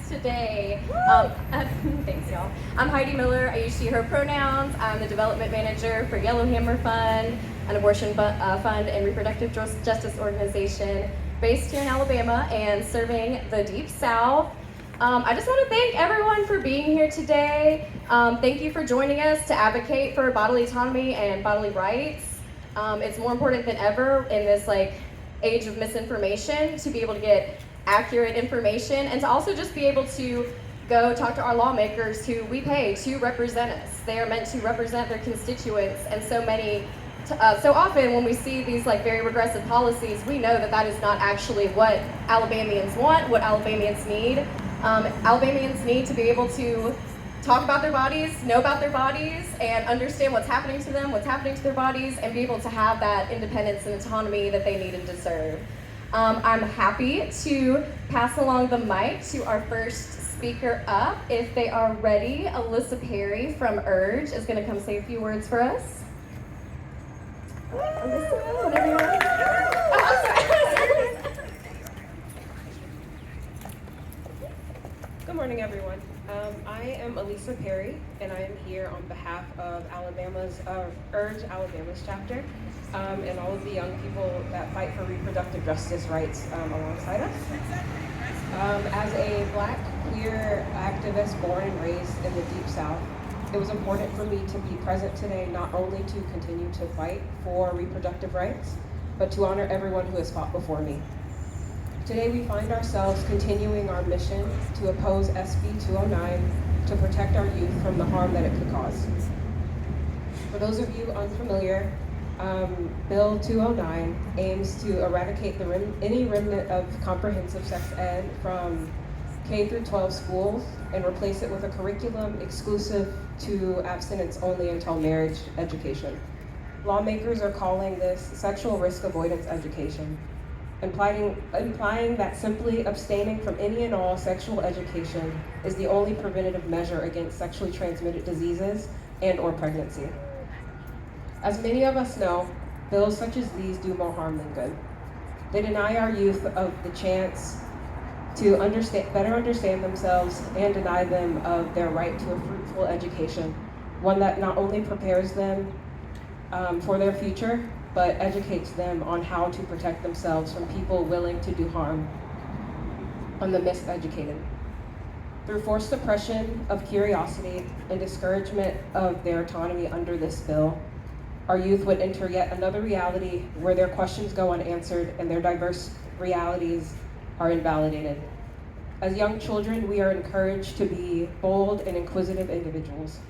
today. Thanks, y'all. I'm Heidi Miller. I use she, her pronouns. I'm the development manager for Yellowhammer Fund, an abortion fund and reproductive justice organization based here in Alabama and serving the Deep South. I just want to thank everyone for being here today. Thank you for joining us to advocate for bodily autonomy and bodily rights. It's more important than ever in this age of misinformation to be able to get accurate information and to also just be able to go talk to our lawmakers who we pay to represent us. They are meant to represent their constituents, and so often when we see these very regressive policies, we know that that is not actually what Alabamians want, what Alabamians need. Alabamians need to be able to talk about their bodies, know about their bodies, and understand what's happening to them, what's happening to their bodies, and be able to have that independence and autonomy that they need and deserve. I'm happy to pass along the mic to our first speaker up. If they are ready, Alyssa Perry from URGE is going to come say a few words for us. Alyssa, whatever you want. Good morning, everyone. I am Alyssa Perry, and I am here on behalf of URGE Alabama's chapter, and all of the young people that fight for reproductive justice rights alongside us. As a Black, queer activist born and raised in the Deep South, it was important for me to be present today, not only to continue to fight for reproductive rights, but to honor everyone who has fought before me. Today we find ourselves continuing our mission to oppose SB209 to protect our youth from the harm that it could cause. For those of you unfamiliar, Bill 209 aims to eradicate any remnant of comprehensive sex ed from K through 12 schools and replace it with a curriculum exclusive to abstinence only until marriage education. Lawmakers are calling this sexual risk avoidance education, implying that simply abstaining from any and all sexual education is the only preventative measure against sexually transmitted diseases and or pregnancy. As many of us know, bills such as these do more harm than good. They deny our youth of the chance to better understand themselves and deny them of their right to a fruitful education, one that not only prepares them for their future, but educates them on how to protect themselves from people willing to do harm on the miseducated. Through forced suppression of curiosity and discouragement of their autonomy under this bill, our youth would enter yet another reality where their questions go unanswered and their diverse realities are invalidated. As young children, we are encouraged to be bold and inquisitive individuals.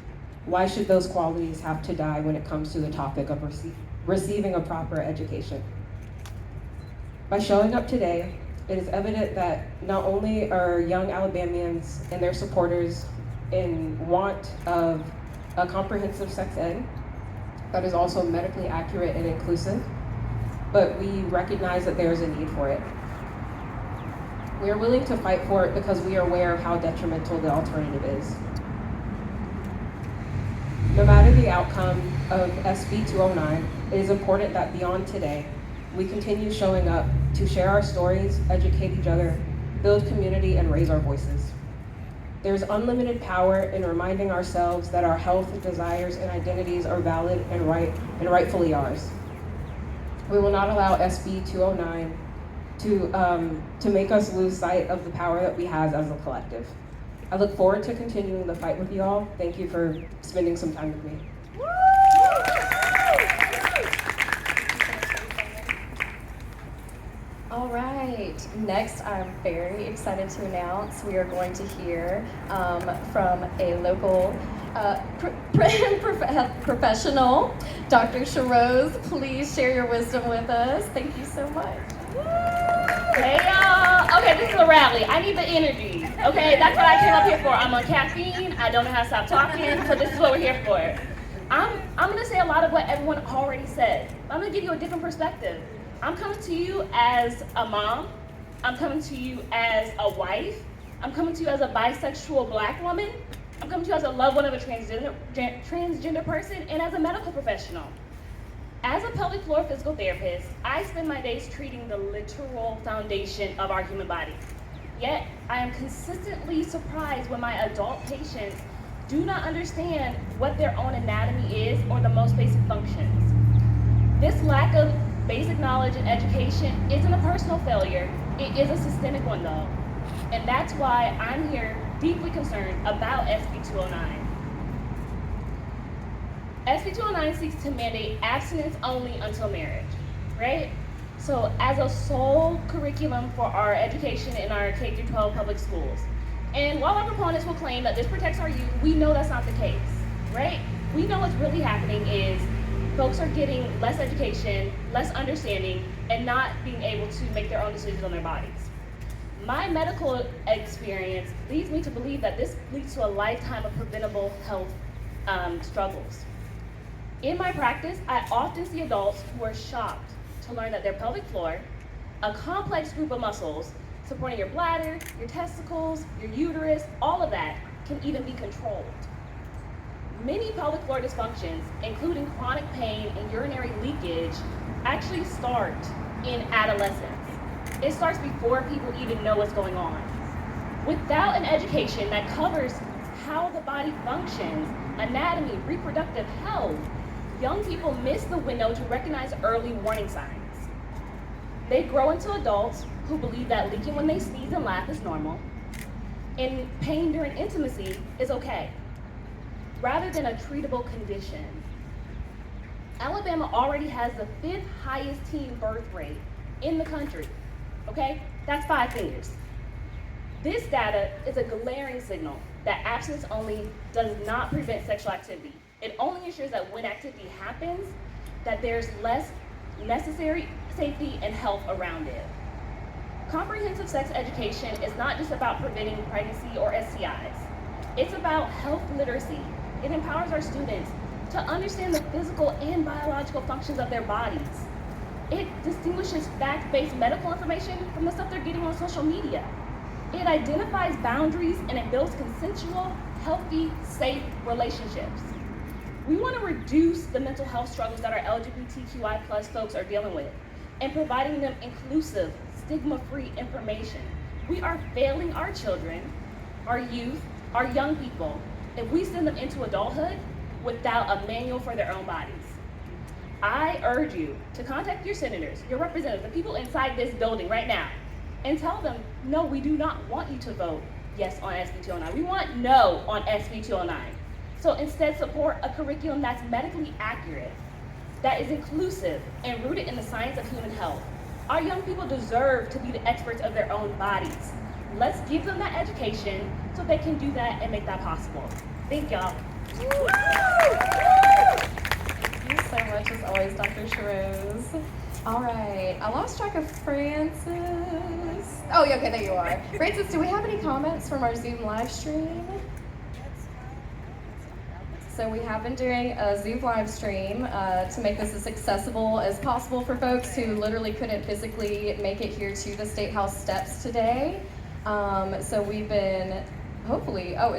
Why should those qualities have to die when it comes to the topic of receiving a proper education? By showing up today, it is evident that not only are young Alabamians and their supporters in want of a comprehensive sex ed that is also medically accurate and inclusive, but we recognize that there is a need for it. We are willing to fight for it because we are aware of how detrimental the alternative is. No matter the outcome of SB 209, it is important that beyond today, we continue showing up to share our stories, educate each other, build community, and raise our voices. There's unlimited power in reminding ourselves that our health, desires, and identities are valid and rightfully ours. We will not allow SB 209 to make us lose sight of the power that we have as a collective. I look forward to continuing the fight with you all. Thank you for spending some time with me. All right, next I'm very excited to announce we are going to hear from a local professional, Dr. Sharose. Please share your wisdom with us. Thank you so much. Hey y'all, okay, this is a rally. I need the energy, okay? That's what I came up here for. I'm on caffeine, I don't know how to stop talking, so this is what we're here for. I'm gonna say a lot of what everyone already said. I'm gonna give you a different perspective. I'm coming to you as a mom, I'm coming to you as a wife, I'm coming to you as a bisexual Black woman, I'm coming to you as a loved one of a transgender person, and as a medical professional. As a pelvic floor physical therapist, I spend my days treating the literal foundation of our human body. Yet, I am consistently surprised when my adult patients do not understand what their own anatomy is or the most basic functions. This lack of basic knowledge and education isn't a personal failure, it is a systemic one though. And that's why I'm here deeply concerned about SB 209. SB 209 seeks to mandate abstinence only until marriage, right? So as a sole curriculum for our education in our K-12 public schools. And while our proponents will claim that this protects our youth, we know that's not the case, right? We know what's really happening is folks are getting less education, less understanding, and not being able to make their own decisions on their bodies. My medical experience leads me to believe that this leads to a lifetime of preventable health struggles. In my practice, I often see adults who are shocked to learn that their pelvic floor, a complex group of muscles supporting your bladder, your testicles, your uterus, all of that can even be controlled. Many pelvic floor dysfunctions, including chronic pain and urinary leakage, actually start in adolescence. It starts before people even know what's going on. Without an education that covers how the body functions, anatomy, reproductive health, young people miss the window to recognize early warning signs. They grow into adults who believe that leaking when they sneeze and laugh is normal, and pain during intimacy is okay, rather than a treatable condition. Alabama already has the 5th highest teen birth rate in the country, okay? That's 5 fingers. This data is a glaring signal that abstinence only does not prevent sexual activity. It only ensures that when activity happens, that there's less necessary safety and health around it. Comprehensive sex education is not just about preventing pregnancy or STIs. It's about health literacy. It empowers our students to understand the physical and biological functions of their bodies. It distinguishes fact-based medical information from the stuff they're getting on social media. It identifies boundaries and it builds consensual, healthy, safe relationships. We want to reduce the mental health struggles that our LGBTQI plus folks are dealing with and providing them inclusive, stigma-free information. We are failing our children, our youth, our young people if we send them into adulthood without a manual for their own bodies. I urge you to contact your senators, your representatives, the people inside this building right now, and tell them, no, we do not want you to vote yes on SB 209. We want no on SB 209. So instead support a curriculum that's medically accurate, that is inclusive and rooted in the science of human health. Our young people deserve to be the experts of their own bodies. Let's give them that education so they can do that and make that possible. Thank y'all. Thank you so much, as always, Dr. Shrose. All right, I lost track of Francis. Oh, yeah, okay, there you are. Francis, do we have any comments from our Zoom live stream? So we have been doing a Zoom live stream to make this as accessible as possible for folks who literally couldn't physically make it here to the State House steps today. So we've been, hopefully, are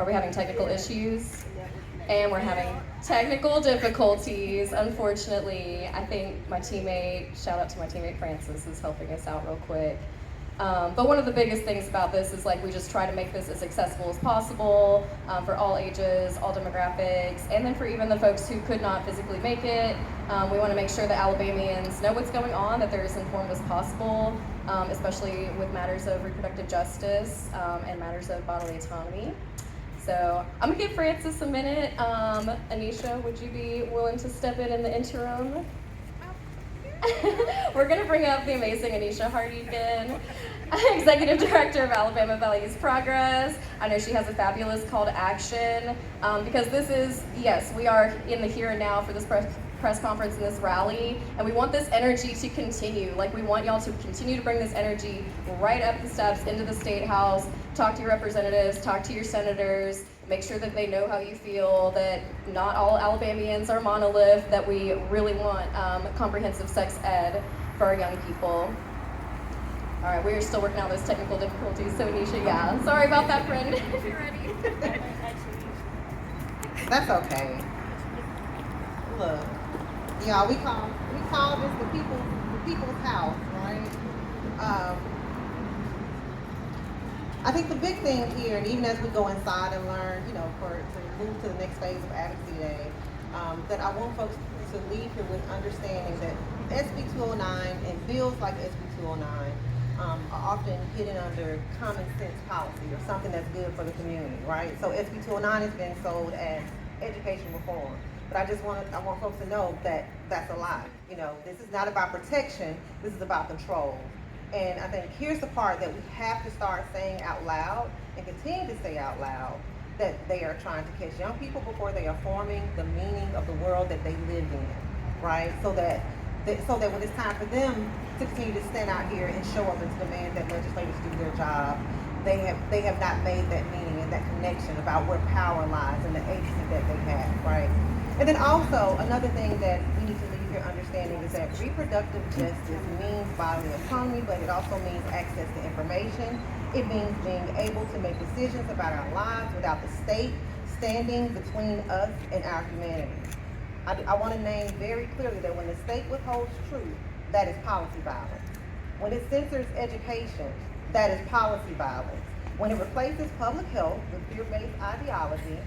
we having technical issues? And we're having technical difficulties, unfortunately. I think my teammate, shout out to my teammate Francis, is helping us out real quick. But one of the biggest things about this is we just try to make this as accessible as possible for all ages, all demographics, and then for even the folks who could not physically make it. We want to make sure that Alabamians know what's going on, that they're as informed as possible, especially with matters of reproductive justice and matters of bodily autonomy. So I'm gonna give Francis a minute. Anisha, would you be willing to step in the interim? We're going to bring up the amazing Anisha Hardy again, Executive Director of Alabama Values Progress. I know she has a fabulous call to action because this is, yes, we are in the here and now for this press conference and this rally, and we want this energy to continue. We want y'all to continue to bring this energy right up the steps into the State House, talk to your representatives, talk to your senators, make sure that they know how you feel, that not all Alabamians are monolith, that we really want comprehensive sex ed for our young people. All right, we are still working out those technical difficulties, so Anisha, yeah. Sorry about that, friend. If you're ready. That's okay. Look, y'all, we call this the people's house, right? I think the big thing here, and even as we go inside and learn, to move to the next phase of Advocacy Day, that I want folks to leave here with understanding that SB209 and bills like SB209 are often hidden under common sense policy or something that's good for the community, right? So SB209 has been sold as education reform, but I want folks to know that that's a lie. This is not about protection. This is about control. And I think here's the part that we have to start saying out loud and continue to say out loud, that they are trying to catch young people before they are forming the meaning of the world that they live in, right? So that when it's time for them to continue to stand out here and show up and to demand that legislators do their job, they have not made that meaning and that connection about where power lies and the agency that they have, right? And then also, another thing that we need to leave here understanding is that reproductive justice means bodily autonomy, but it also means access to information. It means being able to make decisions about our lives without the state standing between us and our humanity. I want to name very clearly that when the state withholds truth, that is policy violence. When it censors education, that is policy violence. When it replaces public health with fear-based ideology,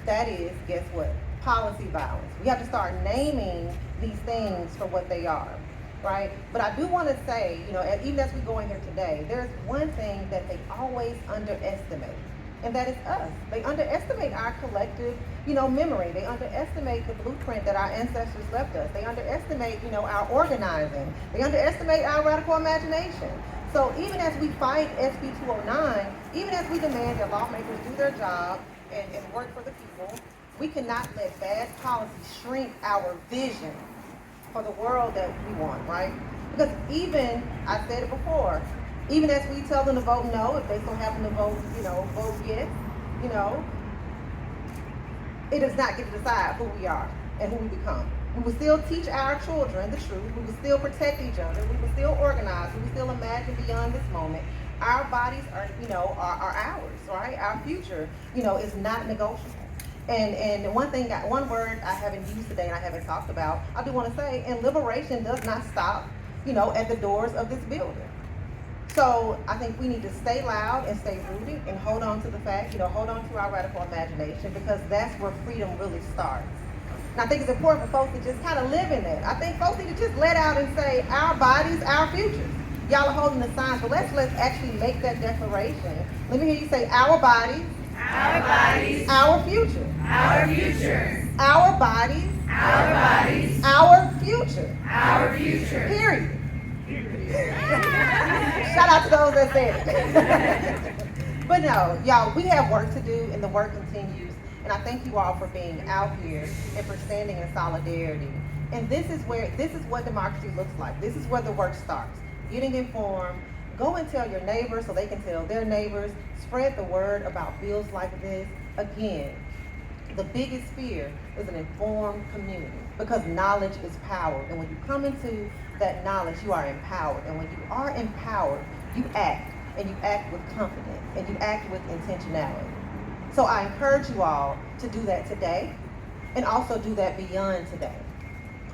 that is, guess what? Policy violence. We have to start naming these things for what they are, right? But I do want to say, even as we go in here today, there's one thing that they always underestimate, and that is us. They underestimate our collective, memory. They underestimate the blueprint that our ancestors left us. They underestimate, our organizing. They underestimate our radical imagination. So even as we fight SB 209, even as we demand that lawmakers do their job and work for the people, we cannot let bad policy shrink our vision for the world that we want, right? Because even, I said it before, even as we tell them to vote no, if they so happen to vote, vote yes, it does not get to decide who we are and who we become. We will still teach our children the truth. We will still protect each other. We will still organize. We will still imagine beyond this moment. Our bodies are ours, right? Our future, is not negotiable. And one word I haven't used today and I haven't talked about, I do want to say, and liberation does not stop, at the doors of this building. So I think we need to stay loud and stay rooted and hold on to the fact, hold on to our radical imagination, because that's where freedom really starts. And I think it's important for folks to just kind of live in that. I think folks need to just let out and say, our bodies, our futures. Y'all are holding the signs, but let's actually make that declaration. Let me hear you say, our bodies, our future. Our future. Our bodies. Our bodies. Our future. Our future. Period. Shout out to those that said it. But no, y'all, we have work to do and the work continues. And I thank you all for being out here and for standing in solidarity. And this is what democracy looks like. This is where the work starts. Getting informed. Go and tell your neighbors so they can tell their neighbors. Spread the word about bills like this. Again, the biggest fear is an informed community, because knowledge is power. And when you come into that knowledge, you are empowered. And when you are empowered, you act. And you act with confidence. And you act with intentionality. So I encourage you all to do that today and also do that beyond today.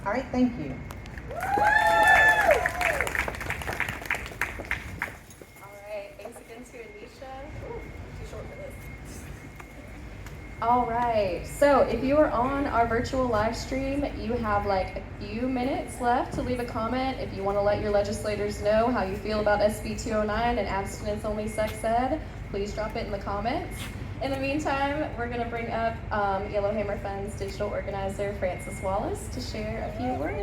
All right, thank you. All right, so if you are on our virtual live stream, you have like a few minutes left to leave a comment if you want to let your legislators know how you feel about SB 209 and abstinence-only sex ed. Please drop it in the comments. In the meantime, we're going to bring up Yellowhammer Fund's digital organizer, Frances Wallace, to share a few words.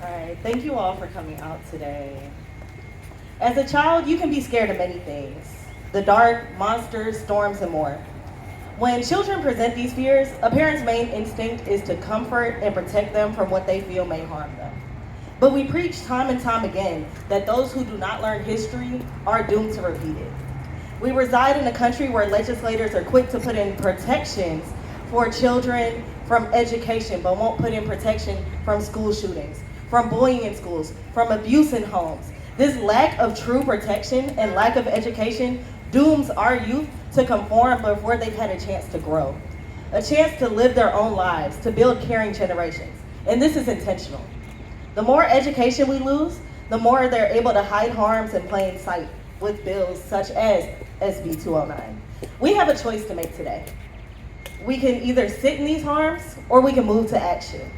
All right, thank you all for coming out today. As a child, you can be scared of many things: the dark, monsters, storms, and more. When children present these fears, a parent's main instinct is to comfort and protect them from what they feel may harm them. But we preach time and time again that those who do not learn history are doomed to repeat it. We reside in a country where legislators are quick to put in protections for children from education, but won't put in protection from school shootings, from bullying in schools, from abuse in homes. This lack of true protection and lack of education dooms our youth to conform before they've had a chance to grow, a chance to live their own lives, to build caring generations. And this is intentional. The more education we lose, the more they're able to hide harms in plain sight with bills such as SB209. We have a choice to make today. We can either sit in these harms or we can move to action.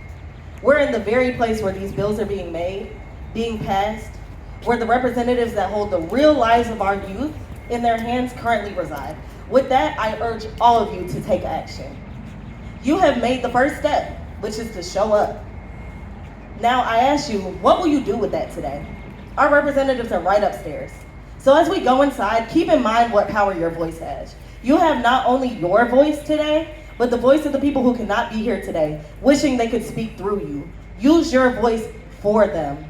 We're in the very place where these bills are being made, being passed, where the representatives that hold the real lives of our youth in their hands currently reside. With that, I urge all of you to take action. You have made the first step, which is to show up. Now I ask you, what will you do with that today? Our representatives are right upstairs. So as we go inside, keep in mind what power your voice has. You have not only your voice today, but the voice of the people who cannot be here today, wishing they could speak through you. Use your voice for them.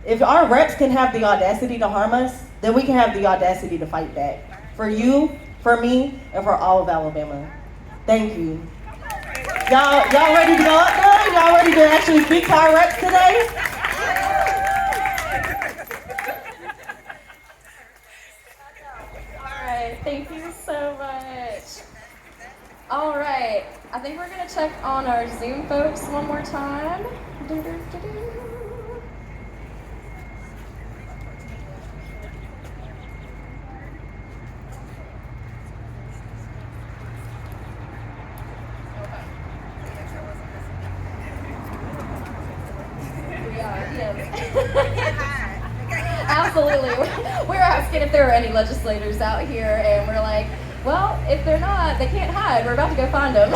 If our reps can have the audacity to harm us, then we can have the audacity to fight back. For you, for me, and for all of Alabama. Thank you. Y'all ready to go up there? Y'all ready to actually speak to our reps today? All right, thank you so much. All right, I think we're gonna check on our Zoom folks one more time. Absolutely. We're asking if there are any legislators out here, and we're like, well, if they're not, they can't hide. We're about to go find them.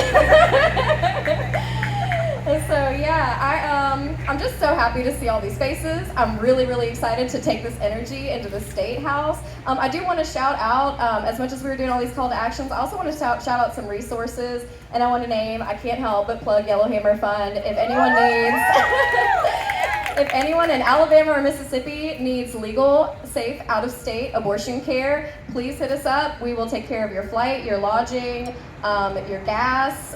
And so, yeah, I'm just so happy to see all these faces. I'm really, really excited to take this energy into the State House. I do want to shout out, as much as we were doing all these call to actions, I also want to shout out some resources, and I want to name, I can't help but plug Yellowhammer Fund. If anyone needs... If anyone in Alabama or Mississippi needs legal, safe, out-of-state abortion care, please hit us up. We will take care of your flight, your lodging, your gas,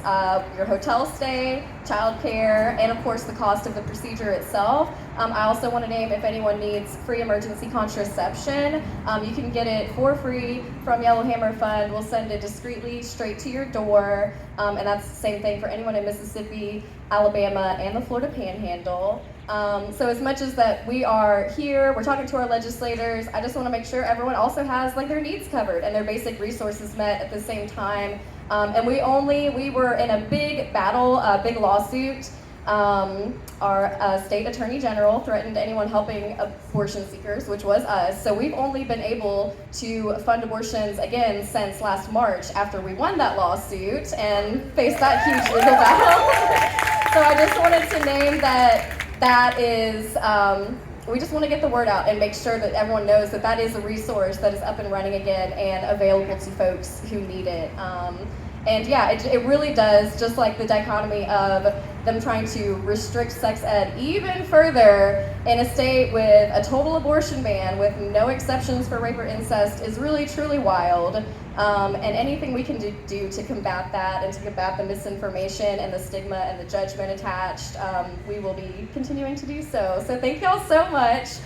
your hotel stay, childcare, and of course the cost of the procedure itself. I also want to name, if anyone needs free emergency contraception, you can get it for free from Yellowhammer Fund. We'll send it discreetly straight to your door, and that's the same thing for anyone in Mississippi, Alabama, and the Florida Panhandle. So as much as that we are here, we're talking to our legislators, I just want to make sure everyone also has like their needs covered and their basic resources met at the same time. And we were in a big battle, a big lawsuit. Our state attorney general threatened anyone helping abortion seekers, which was us. So we've only been able to fund abortions again since last March after we won that lawsuit and faced that huge legal battle. So I just wanted to name that is, we just want to get the word out and make sure that everyone knows that that is a resource that is up and running again and available to folks who need it. And yeah, it really does, just like the dichotomy of them trying to restrict sex ed even further in a state with a total abortion ban with no exceptions for rape or incest is really, truly wild. And anything we can do to combat that and to combat the misinformation and the stigma and the judgment attached, we will be continuing to do so. So thank y'all so much.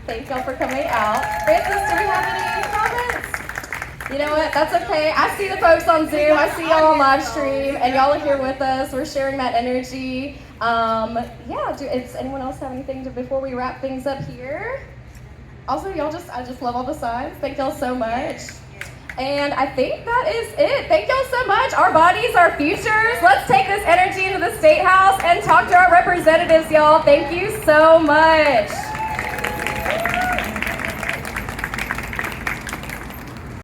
Thank y'all for coming out. Francis, do we have any comments? You know what, that's okay. I see the folks on Zoom, I see y'all on live stream, and y'all are here with us. We're sharing that energy. Does anyone else have anything before we wrap things up here? Also, I just love all the signs. Thank y'all so much. And I think that is it. Thank y'all so much. Our bodies, our futures. Let's take this energy into the State House and talk to our representatives, y'all. Thank you so much.